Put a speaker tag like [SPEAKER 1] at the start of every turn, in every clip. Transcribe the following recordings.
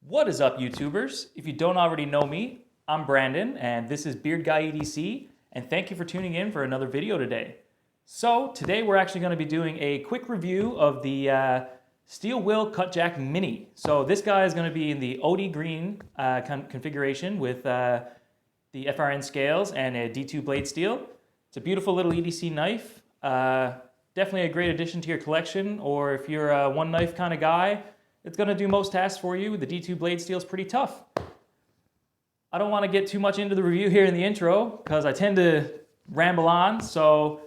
[SPEAKER 1] What is up, YouTubers? If you don't already know me, I'm Brandon, and this is Beard Guy EDC, and thank you for tuning in for another video today. So today we're actually going to be doing a quick review of the Steel Will CutJack Mini. So this guy is going to be in the OD green configuration with the FRN scales and a D2 blade steel. It's a beautiful little EDC knife. Definitely a great addition to your collection, or if you're a one knife kind of guy, it's going to do most tasks for you. The D2 blade steel is pretty tough. I don't want to get too much into the review here in the intro because I tend to ramble on. So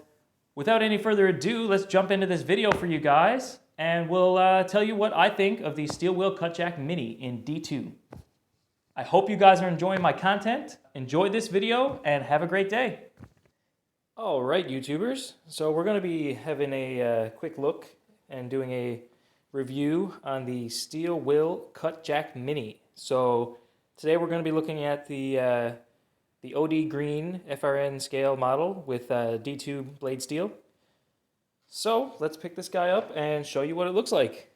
[SPEAKER 1] without any further ado, let's jump into this video for you guys, and we'll tell you what I think of the Steel Will CutJack Mini in D2. I hope you guys are enjoying my content. Enjoy this video and have a great day. All right, YouTubers. So we're going to be having a quick look and doing a review on the Steel Will CutJack Mini. So today we're going to be looking at the OD green FRN scale model with D2 blade steel. So let's pick this guy up and show you what it looks like.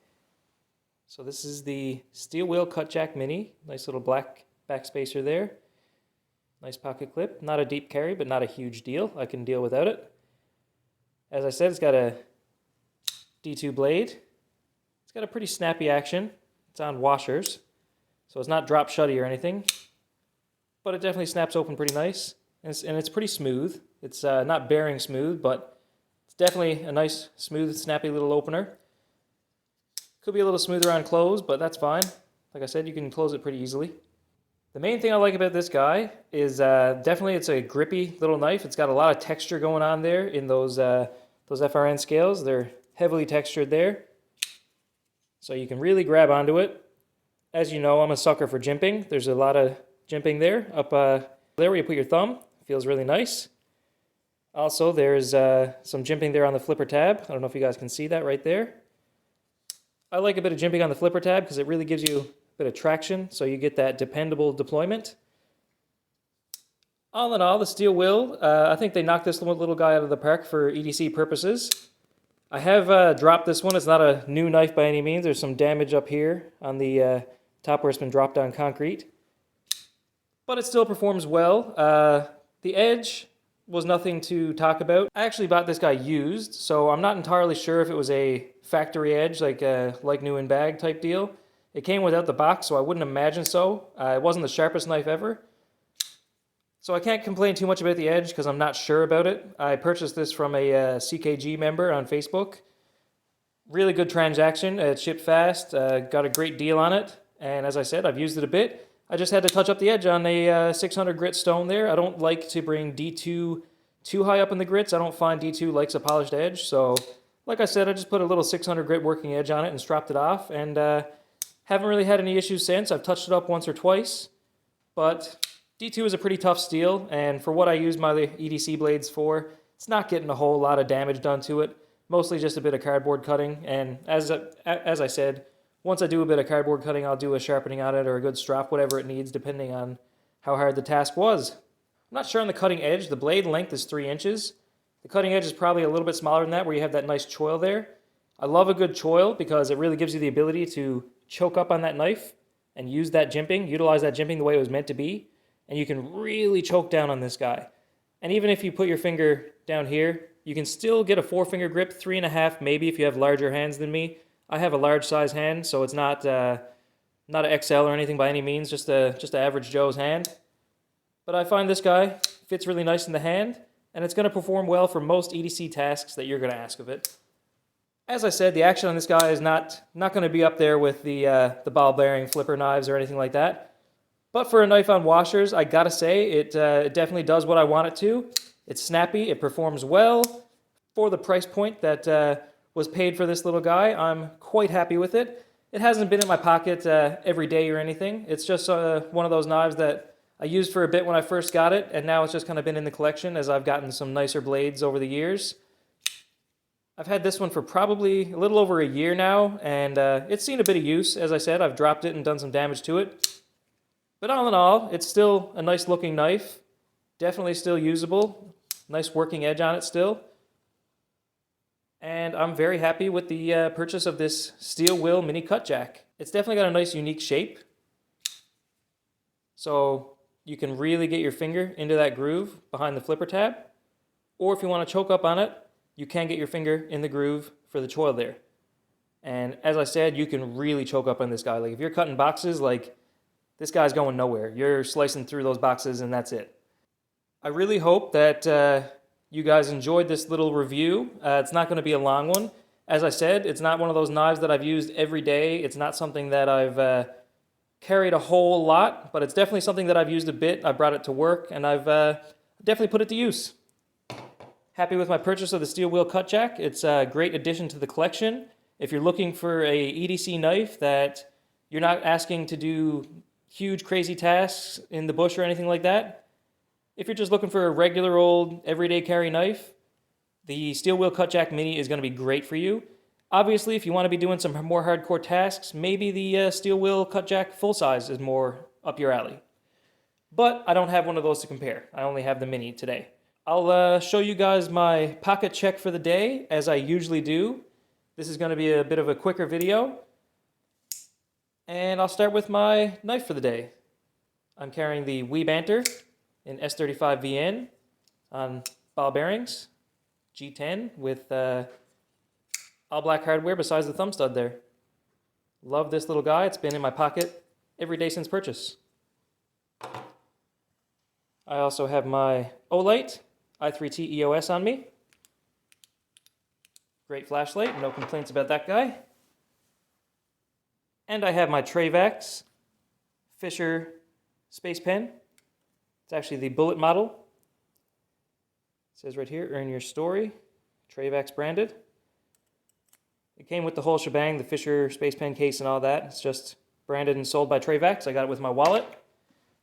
[SPEAKER 1] So this is the Steel Will CutJack Mini. Nice little black backspacer there. Nice pocket clip. Not a deep carry, but not a huge deal. I can deal without it. As I said, it's got a D2 blade. It's got a pretty snappy action. It's on washers, so it's not drop shutty or anything, but it definitely snaps open pretty nice, and it's pretty smooth. It's not bearing smooth, but it's definitely a nice, smooth, snappy little opener. Could be a little smoother on close, but that's fine. Like I said, you can close it pretty easily. The main thing I like about this guy is definitely it's a grippy little knife. It's got a lot of texture going on there in those FRN scales. They're heavily textured there, so you can really grab onto it. As you know, I'm a sucker for jimping. There's a lot of jimping there, up there where you put your thumb. It feels really nice. Also, there's some jimping there on the flipper tab. I don't know if you guys can see that right there. I like a bit of jimping on the flipper tab because it really gives you a bit of traction, so you get that dependable deployment. All in all, the Steel Will, I think they knocked this little guy out of the park for EDC purposes. I have dropped this one. It's not a new knife by any means. There's some damage up here on the top where it's been dropped on concrete. But it still performs well. The edge was nothing to talk about. I actually bought this guy used, so I'm not entirely sure if it was a factory edge, like new in bag type deal. It came without the box, so I wouldn't imagine so. It wasn't the sharpest knife ever. So I can't complain too much about the edge because I'm not sure about it. I purchased this from a CKG member on Facebook. Really good transaction. It shipped fast, got a great deal on it, and as I said, I've used it a bit. I just had to touch up the edge on a 600 grit stone there. I don't like to bring D2 too high up in the grits. I don't find D2 likes a polished edge, so like I said, I just put a little 600 grit working edge on it and stropped it off, and haven't really had any issues since. I've touched it up once or twice, but D2 is a pretty tough steel, and for what I use my EDC blades for, it's not getting a whole lot of damage done to it. Mostly just a bit of cardboard cutting, and as I said, once I do a bit of cardboard cutting, I'll do a sharpening on it or a good strop, whatever it needs, depending on how hard the task was. I'm not sure on the cutting edge. The blade length is 3 inches. The cutting edge is probably a little bit smaller than that, where you have that nice choil there. I love a good choil because it really gives you the ability to choke up on that knife and use that jimping, utilize that jimping the way it was meant to be. And you can really choke down on this guy. And even if you put your finger down here, you can still get a 4-finger grip, 3.5 maybe if you have larger hands than me. I have a large size hand, so it's not an XL or anything by any means, just an average Joe's hand. But I find this guy fits really nice in the hand, and it's going to perform well for most EDC tasks that you're going to ask of it. As I said, the action on this guy is not going to be up there with the ball bearing flipper knives or anything like that. But for a knife on washers, I gotta say, it definitely does what I want it to. It's snappy, it performs well. For the price point that was paid for this little guy, I'm quite happy with it. It hasn't been in my pocket every day or anything. It's just one of those knives that I used for a bit when I first got it, and now it's just kind of been in the collection as I've gotten some nicer blades over the years. I've had this one for probably a little over a year now, and it's seen a bit of use. As I said, I've dropped it and done some damage to it. But all in all, it's still a nice looking knife. Definitely still usable. Nice working edge on it still. And I'm very happy with the purchase of this Steel Will Mini CutJack. It's definitely got a nice unique shape. So you can really get your finger into that groove behind the flipper tab. Or if you want to choke up on it, you can get your finger in the groove for the choil there. And as I said, you can really choke up on this guy. Like if you're cutting boxes, like this guy's going nowhere. You're slicing through those boxes and that's it. I really hope that you guys enjoyed this little review. It's not going to be a long one. As I said, it's not one of those knives that I've used every day. It's not something that I've carried a whole lot, but it's definitely something that I've used a bit. I brought it to work and I've definitely put it to use. Happy with my purchase of the steel wheel CutJack. It's a great addition to the collection. If you're looking for a EDC knife that you're not asking to do huge crazy tasks in the bush or anything like that, if you're just looking for a regular old everyday carry knife, the steel wheel CutJack Mini is going to be great for you. Obviously, if you want to be doing some more hardcore tasks, maybe the steel wheel CutJack full size is more up your alley. But I don't have one of those to compare. I only have the Mini today. I'll show you guys my pocket check for the day, as I usually do. This is going to be a bit of a quicker video. And I'll start with my knife for the day. I'm carrying the Wee Banter in S35 VN on ball bearings, G10 with all black hardware besides the thumb stud there. Love this little guy. It's been in my pocket every day since purchase. I also have my Olight i3T EOS on me. Great flashlight, no complaints about that guy. And I have my Travax Fisher Space Pen. It's actually the bullet model. It says right here, earn your story. Travax branded. It came with the whole shebang, the Fisher Space Pen case and all that. It's just branded and sold by Travax. I got it with my wallet,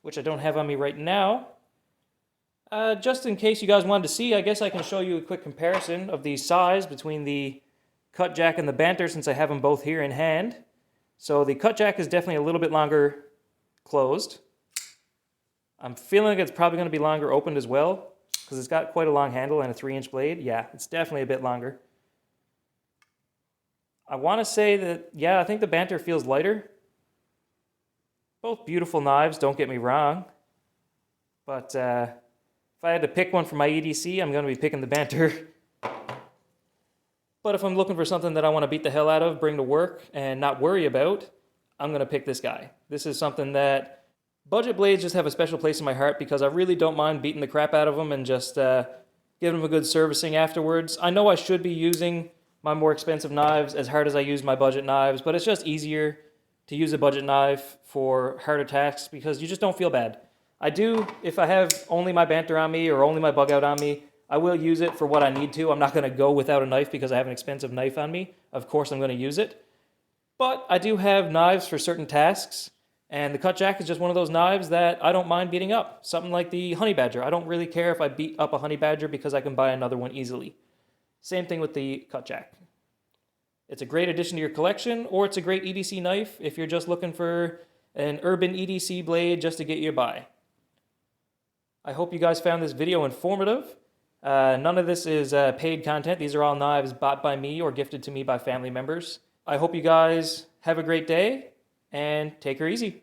[SPEAKER 1] which I don't have on me right now. Just in case you guys wanted to see, I guess I can show you a quick comparison of the size between the CutJack and the Banter, since I have them both here in hand. So the CutJack is definitely a little bit longer closed. I'm feeling like it's probably going to be longer opened as well, because it's got quite a long handle and a 3-inch blade. Yeah, it's definitely a bit longer. I want to say that, yeah, I think the Banter feels lighter. Both beautiful knives, don't get me wrong. But if I had to pick one for my EDC, I'm going to be picking the Banter. But if I'm looking for something that I want to beat the hell out of, bring to work, and not worry about, I'm going to pick this guy. This is something that budget blades just have a special place in my heart, because I really don't mind beating the crap out of them and just giving them a good servicing afterwards. I know I should be using my more expensive knives as hard as I use my budget knives, but it's just easier to use a budget knife for harder tasks because you just don't feel bad. I do, if I have only my Banter on me or only my bug out on me, I will use it for what I need to. I'm not going to go without a knife because I have an expensive knife on me. Of course I'm going to use it. But I do have knives for certain tasks, and the CutJack is just one of those knives that I don't mind beating up. Something like the Honey Badger. I don't really care if I beat up a Honey Badger because I can buy another one easily. Same thing with the CutJack. It's a great addition to your collection, or it's a great EDC knife if you're just looking for an urban EDC blade just to get you by. I hope you guys found this video informative. None of this is paid content. These are all knives bought by me or gifted to me by family members. I hope you guys have a great day and take her easy.